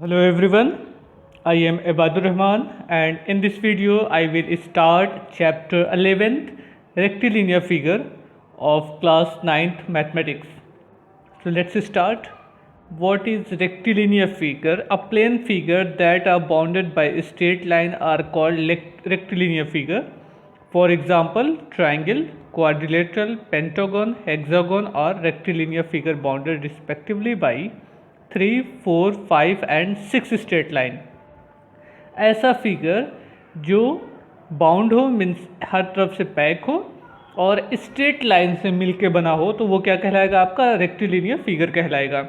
Hello everyone, I am Ibadur Rahman and in this video I will start chapter 11th rectilinear figure of class 9th mathematics. So let's start. What is rectilinear figure? A plane figure that are bounded by a straight line are called rectilinear figure. For example, triangle, quadrilateral, pentagon, hexagon or rectilinear figure bounded respectively by 3, 4, 5 and 6 straight line. ऐसा figure जो bound हो means हर तरफ से pack हो और straight line से मिलके बना हो तो वो क्या कहलाएगा? आपका रेक्टिलिनियर फिगर कहलाएगा.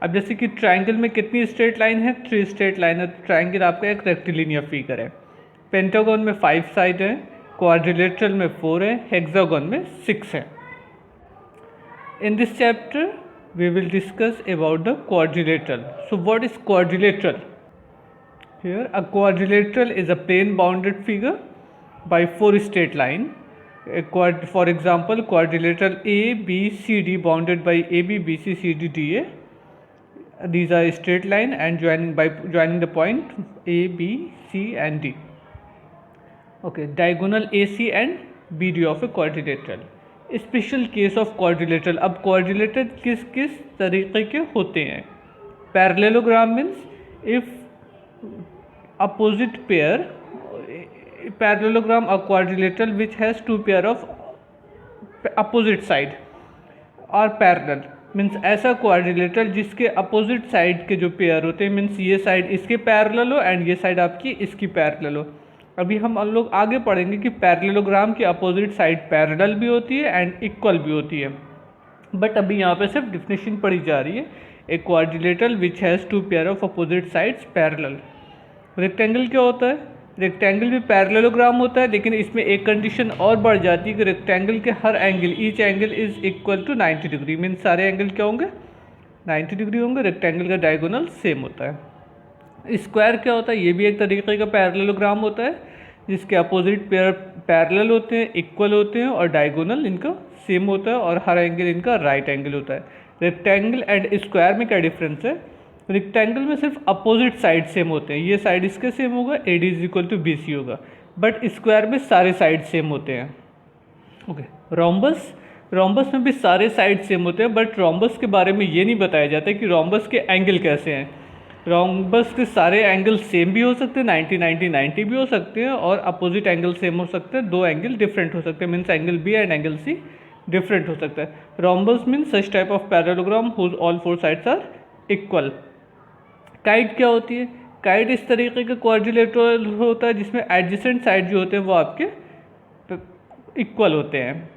अब जैसे कि ट्रायंगल में कितनी स्ट्रेट लाइन है? 3 स्ट्रेट लाइन है. ट्रायंगल आपका एक रेक्टिलिनियर फिगर है. पेंटागन में 5 साइड है, क्वाड्रिलेटरल में 4 है, हेक्सागन में 6 है. In this chapter we will discuss about the quadrilateral. So what is quadrilateral? Here a quadrilateral is a plane bounded figure by 4 straight line. For example, quadrilateral ABCD bounded by AB, BC, CD, DA. These are straight line and joining the point A, B, C and D. Okay, diagonal AC and BD of a quadrilateral. Special case of quadrilateral. अब quadrilateral किस किस तरीके के होते हैं? Parallelogram means if opposite pair, parallelogram a quadrilateral which has 2 pair of opposite side और parallel means ऐसा quadrilateral जिसके अपोजिट साइड के जो पेयर होते हैं मीन्स ये साइड इसके पैरेलल हो एंड ये साइड आपकी इसकी पैरेलल हो. अभी हम लोग आगे पढ़ेंगे कि पैरेललोग्राम की अपोजिट साइड पैरेलल भी होती है एंड इक्वल भी होती है, बट अभी यहाँ पे सिर्फ डिफिनेशन पढ़ी जा रही है. A quadrilateral which has 2 pair of opposite sides parallel. Rectangle क्या होता है? रेक्टेंगल भी पैरेललोग्राम होता है, लेकिन इसमें एक कंडीशन और बढ़ जाती है कि रेक्टेंगल के हर angle, each angle is equal to 90 degree. Means सारे एंगल क्या होंगे? 90 डिग्री होंगे. रेक्टेंगल का डायगोनल सेम होता है. स्क्वायर क्या होता है? ये भी एक तरीके का पैरेललोग्राम होता है जिसके अपोजिट पेयर पैरेलल होते हैं, इक्वल होते हैं और डायगोनल इनका सेम होता है और हर एंगल इनका राइट एंगल होता है. रेक्टेंगल एंड स्क्वायर में क्या डिफरेंस है? रेक्टेंगल में सिर्फ अपोजिट साइड सेम होते हैं. ये साइड इसके सेम होगा, AD is equal to BC होगा, बट स्क्वायर में सारे साइड सेम होते हैं. ओके. रोम्बस में भी सारे साइड सेम होते हैं, बट रोम्बस के बारे में ये नहीं बताया जाता कि रोम्बस के एंगल कैसे हैं. रोम्बस के सारे एंगल सेम भी हो सकते हैं, 90 90 90 भी हो सकते हैं और अपोजिट एंगल सेम हो सकते हैं. 2 एंगल डिफरेंट हो सकते हैं means angle B and angle C different हो सकता है. Rhombus means such type of parallelogram whose all 4 sides are equal. Kite क्या होती है? काइट इस तरीके का क्वाड्रिलेटरल होता है जिसमें एडजेसेंट साइड जो होते हैं वो आपके इक्वल होते हैं.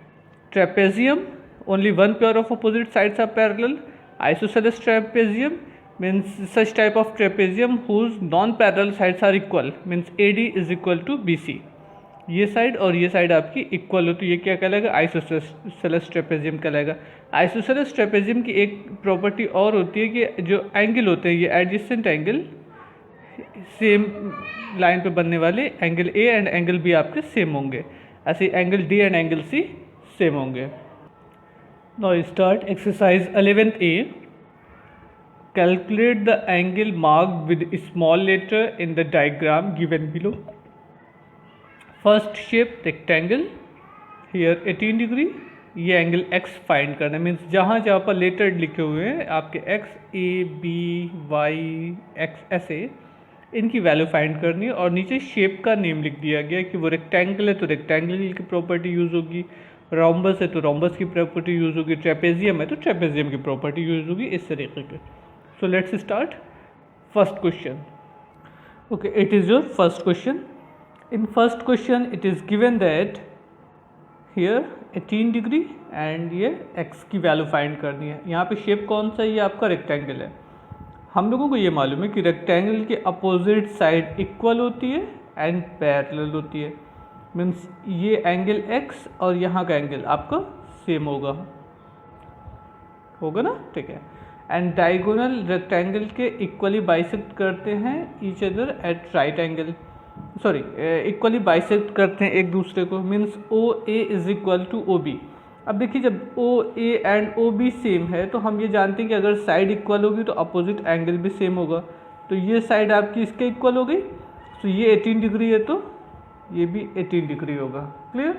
Trapezium only 1 pair of opposite sides are parallel. Isosceles trapezium means such type of trapezium whose non-parallel sides are equal means AD is equal to BC. ये साइड और ये साइड आपकी इक्वल हो तो ये क्या कहलाएगा? आइसोसेलेस ट्रेपेजियम कहलाएगा. आइसोसेलेस ट्रेपेजियम की एक प्रॉपर्टी और होती है कि जो एंगल होते हैं ये एडजेसेंट एंगल सेम लाइन पे बनने वाले angle A and angle B आपके सेम होंगे, ऐसे angle D and angle C same होंगे. Now start exercise 11A. Calculate the angle marked with small letter in the diagram given below. First shape rectangle. Here 18 degree. ये angle x find करना means जहाँ जहाँ पर letter लिखे हुए हैं आपके x, A, B, Y, X ऐसे इनकी वैल्यू फाइंड करनी है और नीचे शेप का नेम लिख दिया गया कि वो रेक्टेंगल है तो रेक्टेंगल की प्रॉपर्टी यूज़ होगी, रोम्बस है तो रोम्बस की प्रॉपर्टी यूज़ होगी, ट्रेपेजियम है तो ट्रेपेजियम की प्रॉपर्टी यूज़ होगी. इस तरीके के. So let's start. First question. Okay, it is your first question. In first question it is given that here 18 degree and ये x की वैल्यू फाइंड करनी है. यहाँ पे शेप कौन सा है? ये आपका रेक्टेंगल है. हम लोगों को ये मालूम है कि रेक्टेंगल के अपोजिट साइड इक्वल होती है एंड पैरेलल होती है. मीन्स ये एंगल x और यहाँ का एंगल आपका सेम होगा ना? ठीक है. एंड डायगोनल रेक्टेंगल के इक्वली बाइसेक्ट करते हैं each other at right angle, equally bisect करते हैं एक दूसरे को means OA is equal to OB. अब देखिए जब OA एंड OB सेम है तो हम ये जानते हैं कि अगर साइड इक्वल होगी तो अपोजिट एंगल भी सेम होगा. तो ये साइड आपकी इसके इक्वल हो गई। तो ये 18 डिग्री है तो ये भी 18 डिग्री होगा। क्लियर?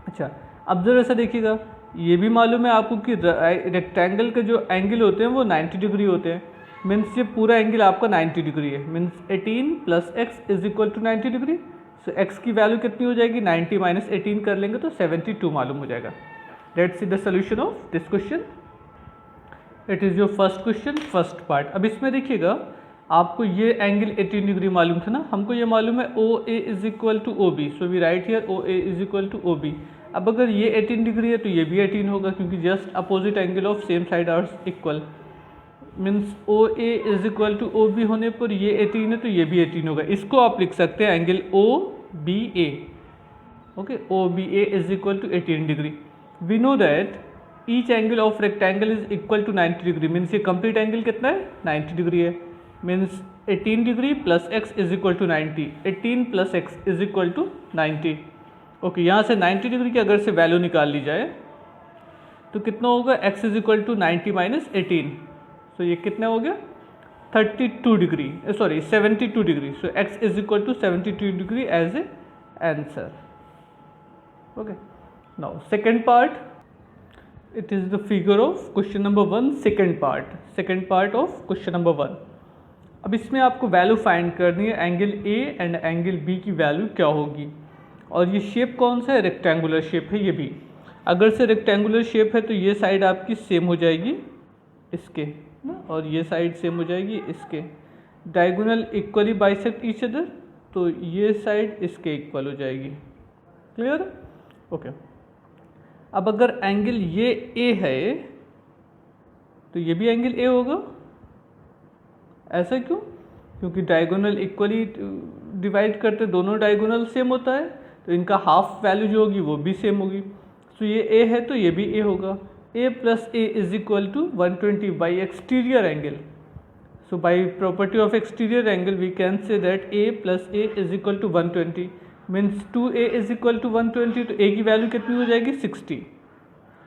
अच्छा, अब जरा ऐसा देखिएगा, ये भी मालूम है आपको कि रेक्टेंगल के जो एंगल होते हैं वो 90 डिग्री होते हैं। मीन्स ये पूरा एंगल आपका 90 डिग्री है। Means 18 plus x is equal to 90 degree. So x की वैल्यू कितनी हो जाएगी? 90 माइनस 18 कर लेंगे तो 72 मालूम हो जाएगा। Let's see the solution of this question. It is your first question, first part. अब इसमें देखिएगा, आपको ये एंगल 18 डिग्री मालूम था ना, हमको ये मालूम है O A is equal to O B. So we write here O A is equal to O B. अब अगर ये 18 डिग्री है तो ये भी 18 होगा, क्योंकि just opposite angle of same side are equal. Means O A is equal to O B होने पर ये 18 है तो ये भी 18 होगा। इसको आप लिख सकते हैं angle O B A. Okay, O B A is equal to 18 degree. We know that each angle of rectangle is equal to 90 degree. Means ये कंप्लीट एंगल कितना है? 90 डिग्री है। Means 18 degree plus x is equal to 90। 18 plus x is equal to 90। Okay, यहाँ से 90 degree की अगर से value निकाल ली जाए तो कितना होगा? x is equal to 90 minus 18। So ये कितना हो गया? 32 degree, sorry 72 degree. So x is equal to 72 degree as a answer. Okay, now second part, it is the figure of question number 1, second part of question number 1। अब इसमें आपको value find करनी है angle A and angle B की value क्या होगी। और ये शेप कौन सा है? रेक्टेंगुलर शेप है ये भी। अगर से रेक्टेंगुलर शेप है तो ये साइड आपकी सेम हो जाएगी इसके ना, और ये साइड सेम हो जाएगी इसके। Diagonal equally bisect each other, तो ये साइड इसके इक्वल हो जाएगी। क्लियर? ओके। अब अगर एंगल ये ए है तो ये भी एंगल ए होगा। ऐसा क्यों? क्योंकि डायगोनल इक्वली डिवाइड करते, दोनों डायगोनल सेम होता है, तो इनका हाफ वैल्यू जो होगी वो भी सेम होगी। तो ये ए है तो ये भी ए होगा। A plus a is equal to 120 by exterior angle. So by property of exterior angle we can say that a plus a is equal to 120। Means 2a is equal to 120। तो a की value कितनी हो जाएगी? 60।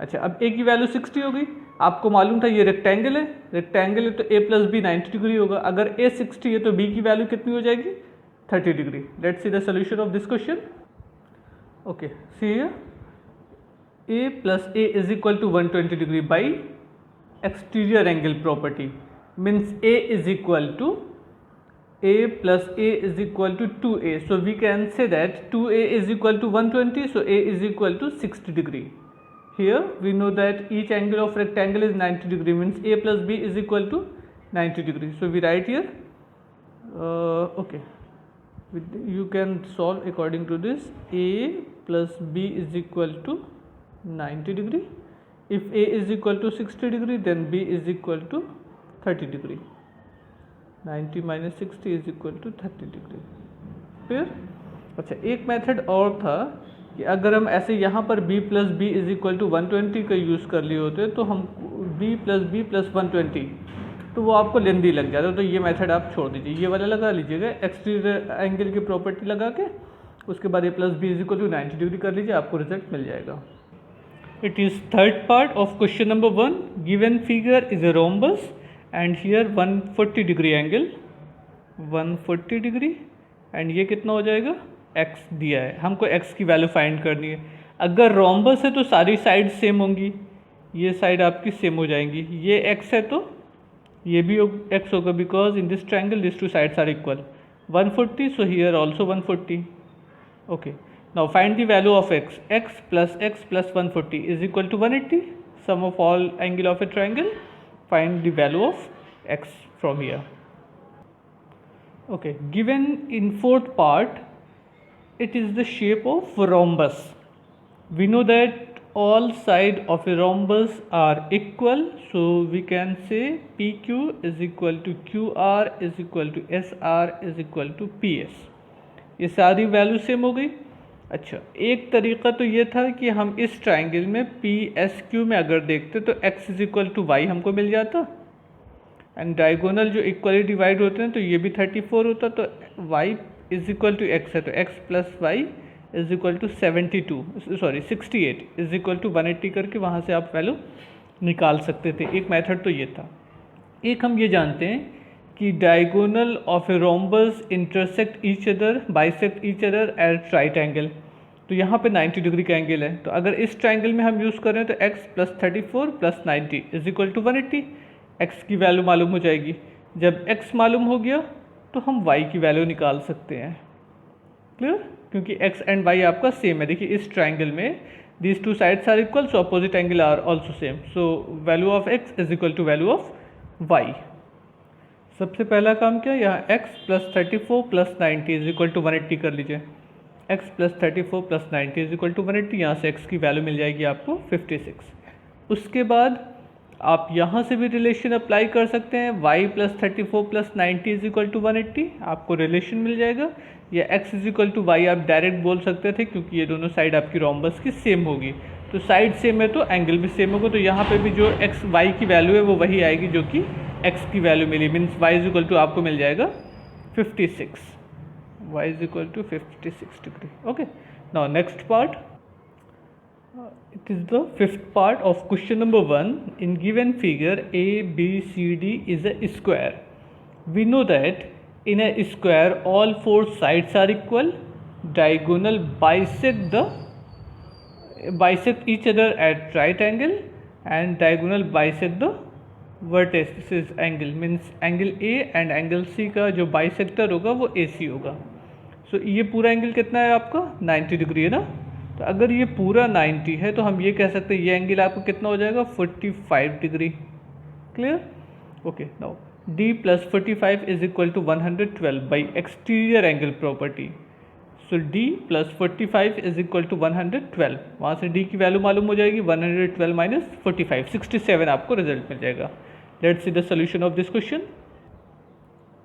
अच्छा, अब a की value 60 हो गई। आपको मालूम था ये रेक्टेंगल है, तो a प्लस बी 90 डिग्री होगा। अगर a 60 है तो b की वैल्यू कितनी हो जाएगी? 30 degree. Let's see the solution of this question. Okay, see here, a plus a is equal to 120 degree by exterior angle property. Means a is equal to a plus a is equal to 2a. So we can say that 2a is equal to 120. So a is equal to 60 degree. Here we know that each angle of rectangle is 90 degree. Means a plus b is equal to 90 degree. So we write here. Okay. You can solve according to this. A plus b is equal to 90 degree. If a is equal to 60 degree, then b is equal to 30 degree. 90 minus 60 is equal to 30 degree. फिर अच्छा, एक method और था कि अगर हम ऐसे यहाँ पर b plus B is equal to 120 का यूज़ कर लिए होते तो हम b प्लस 120, तो वो आपको लेंदी लग जाता। तो ये मेथड आप छोड़ दीजिए, ये वाला लगा लीजिएगा एक्सटीरियर एंगल की प्रॉपर्टी लगा के, उसके बाद a plus B is equal to 90 degree कर लीजिए, आपको रिजल्ट मिल जाएगा। It is third part of question number 1। Given figure is a rhombus and here 140 degree angle, 140 degree, and ये कितना हो जाएगा? x दिया है, हमको x की वैल्यू फाइंड करनी है। अगर रोम्बस है तो सारी साइड सेम होंगी, ये साइड आपकी सेम हो जाएंगी। ये x है तो ये भी x होगा, because in this triangle this two sides are equal. 140, so here also 140। Okay, now find the value of x। x plus 140 is equal to 180, sum of all angle of a triangle. Find the value of x from here. Okay, given in fourth part, it is the shape of rhombus. We know that all sides of a rhombus are equal, so we can say PQ is equal to QR is equal to SR is equal to PS. ये सारी value same हो गई। अच्छा, एक तरीका तो ये था कि हम इस ट्रायंगल में PSQ में अगर देखते तो x is equal to Y हमको मिल जाता, एंड डायगोनल जो इक्वली डिवाइड होते हैं तो ये भी 34 होता, तो y is equal to x है, तो x plus Y is equal to 68 is equal to 180 करके वहाँ से आप वैल्यू निकाल सकते थे। एक मेथड तो ये था। एक हम ये जानते हैं कि diagonal of a rhombus intersect each other bisect each other at right angle. तो यहाँ पे 90 डिग्री का एंगल है, तो अगर इस ट्राइंगल में हम यूज़ करें तो x plus 34 plus 90 is equal to 180। x की वैल्यू मालूम हो जाएगी। जब x मालूम हो गया तो हम y की वैल्यू निकाल सकते हैं। क्लियर? क्योंकि x एंड y आपका सेम है। देखिए इस ट्राइंगल में these two sides are equal, so opposite angle are also same, so value of x is equal to value of y। सबसे पहला काम क्या, यहाँ x plus 34 plus 90 is equal to 180 कर लीजिए। x plus 34 plus 90 is equal to 180, यहाँ से x की वैल्यू मिल जाएगी आपको 56। उसके बाद आप यहाँ से भी रिलेशन अप्लाई कर सकते हैं, y plus 34 plus 90 is equal to 180, आपको रिलेशन मिल जाएगा। या x is equal to y आप डायरेक्ट बोल सकते थे, क्योंकि ये दोनों साइड आपकी रोम्बस की सेम होगी, तो साइड सेम है तो एंगल भी सेम होगा, तो यहाँ पे भी जो x y की वैल्यू है वो वही आएगी जो कि x की वैल्यू मिली, means y is equal to आपको मिल जाएगा 56, y is equal to 56 degree. Okay, now next part, it is the fifth part of question number 1. In given figure a b c d is a square. We know that in a square all four sides are equal, diagonal bisect each other at right angle, and diagonal bisect the vertices angle, means angle a and angle c का जो bisector होगा वो ac होगा। सो ये पूरा angle कितना है आपका 90 डिग्री है ना। तो अगर ये पूरा 90 है तो हम ये कह सकते हैं ये एंगल आपको कितना हो जाएगा 45 degree. Clear? Okay, now d plus 45 is equal to 112 by exterior angle property. So d plus 45 is equal to 112, वहाँ से d की वैल्यू मालूम हो जाएगी 112 माइनस 45, 67 आपको रिजल्ट मिल जाएगा। Let's see the solution of this question.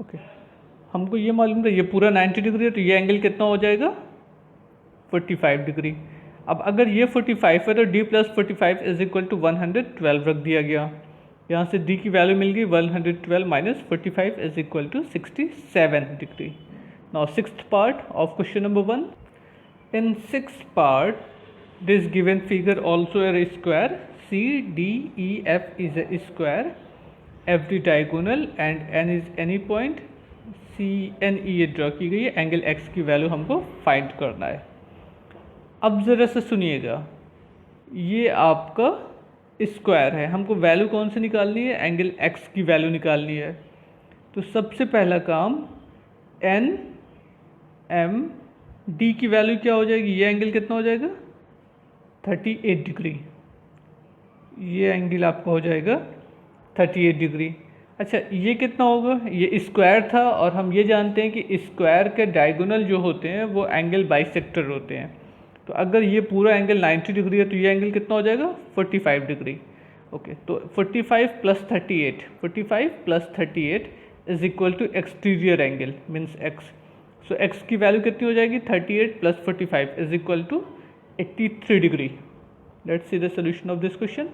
Okay, हमको ये मालूम था ये पूरा 90 डिग्री है, तो ये एंगल कितना हो जाएगा 45 डिग्री। अब अगर ये 45 है तो d plus 45 is equal to 112 रख दिया गया, यहाँ से d की वैल्यू मिल गई 112 minus 45 is equal to 67 degree. Now sixth part of question number 1। In sixth part this given figure also a square C D E F is a square, every diagonal and N is any point C N E ये draw की गई है, angle X की value हमको find करना है। अब ज़रा से सुनिएगा, ये आपका स्क्वायर है, हमको वैल्यू कौन सी निकालनी है, एंगल एक्स की वैल्यू निकालनी है। तो सबसे पहला काम एन एम डी की वैल्यू क्या हो जाएगी, ये एंगल कितना हो जाएगा 38 डिग्री, ये एंगल आपका हो जाएगा 38 डिग्री। अच्छा, ये कितना होगा, ये स्क्वायर था और हम ये जानते हैं कि स्क्वायर के डायगोनल जो होते हैं वो एंगल बाइसेक्टर होते हैं। तो अगर ये पूरा एंगल 90 डिग्री है तो ये एंगल कितना हो जाएगा 45 डिग्री। ओके, तो 45 plus 38, 45 plus 38 is equal to exterior angle means X. So x की वैल्यू कितनी हो जाएगी 38 plus 45 is equal to 83 degree. Let's see the solution of this question.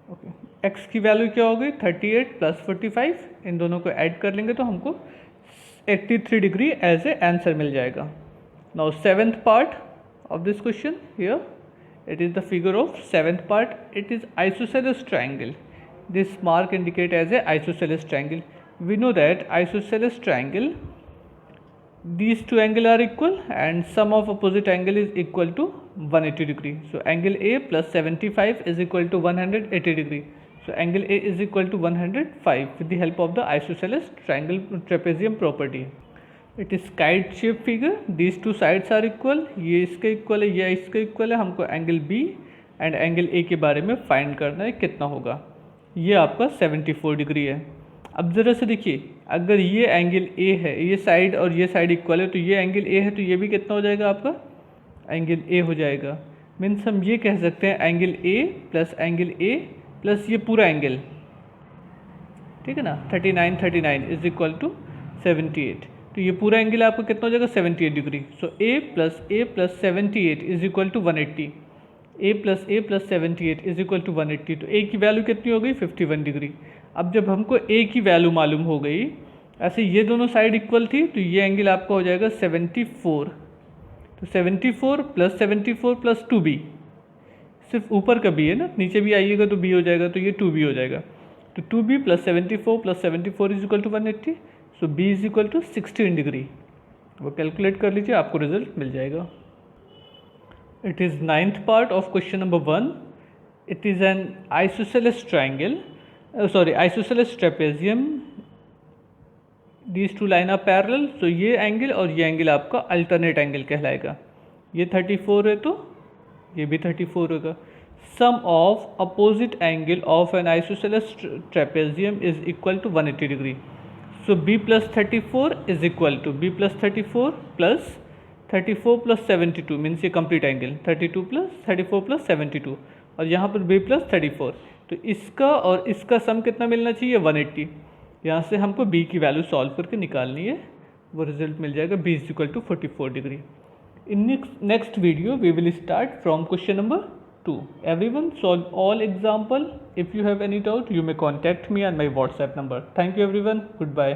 Okay, x की वैल्यू क्या हो गई 38 प्लस 45, इन दोनों को ऐड कर लेंगे तो हमको 83 डिग्री एज ए आंसर मिल जाएगा। Now seventh part of this question, here it is the figure of seventh part, it is isosceles triangle, this mark indicate as a isosceles triangle. We know that isosceles triangle these two angle are equal and sum of opposite angle is equal to 180 degree. So angle A plus 75 is equal to 180 degree. So angle A is equal to 105 with the help of the isosceles triangle trapezium property. It is kite shape figure. These two sides are equal. ये इसके equal है, ये इसके equal है। हमको angle B and angle A के बारे में find करना है कितना होगा। ये आपका 74 डिग्री है। अब ज़रा से देखिए, अगर ये एंगल ए है, ये साइड और ये साइड इक्वल है, तो ये एंगल ए है तो ये भी कितना हो जाएगा आपका एंगल ए हो जाएगा। मीन्स हम ये कह सकते हैं एंगल ए प्लस ये पूरा एंगल, ठीक है ना, 39 इज इक्वल टू 78। तो ये पूरा एंगल आपका कितना हो जाएगा 78 degree. So A plus 78 is equal to 180, A plus 78 is equal to 180। तो ए की वैल्यू कितनी हो गई 51 डिग्री। अब जब हमको ए की वैल्यू मालूम हो गई, ऐसे ये दोनों साइड इक्वल थी, तो ये एंगल आपका हो जाएगा 74। तो 74 प्लस 2b, सिर्फ ऊपर का b है ना, नीचे भी आइएगा तो b हो जाएगा, तो ये 2b हो जाएगा। तो 2b plus 74 is equal to 180, so b is equal to 16 degree. वो कैलकुलेट कर लीजिए, आपको रिजल्ट मिल जाएगा। It is 9th part of question number 1। It is an isosceles triangle, isosceles trapezium, these two line are parallel. So ये angle और ये angle आपका अल्टरनेट एंगल कहलाएगा। ये 34 है तो ये भी 34 होगा। Sum of opposite angle of an isosceles trapezium is equal to 180 degree. So b plus 34 is equal to b plus 34 plus 72 means ये कंप्लीट एंगल 32 प्लस 34 प्लस 72, और यहाँ पर b प्लस 34। तो इसका और इसका सम कितना मिलना चाहिए? 180। यहाँ से हमको b की वैल्यू सॉल्व करके निकालनी है, वो रिजल्ट मिल जाएगा b is equal to 44 degree. In next video we will start from question number 2. Everyone solve all example. If you have any doubt, you may contact me on my WhatsApp number. Thank you everyone. Goodbye.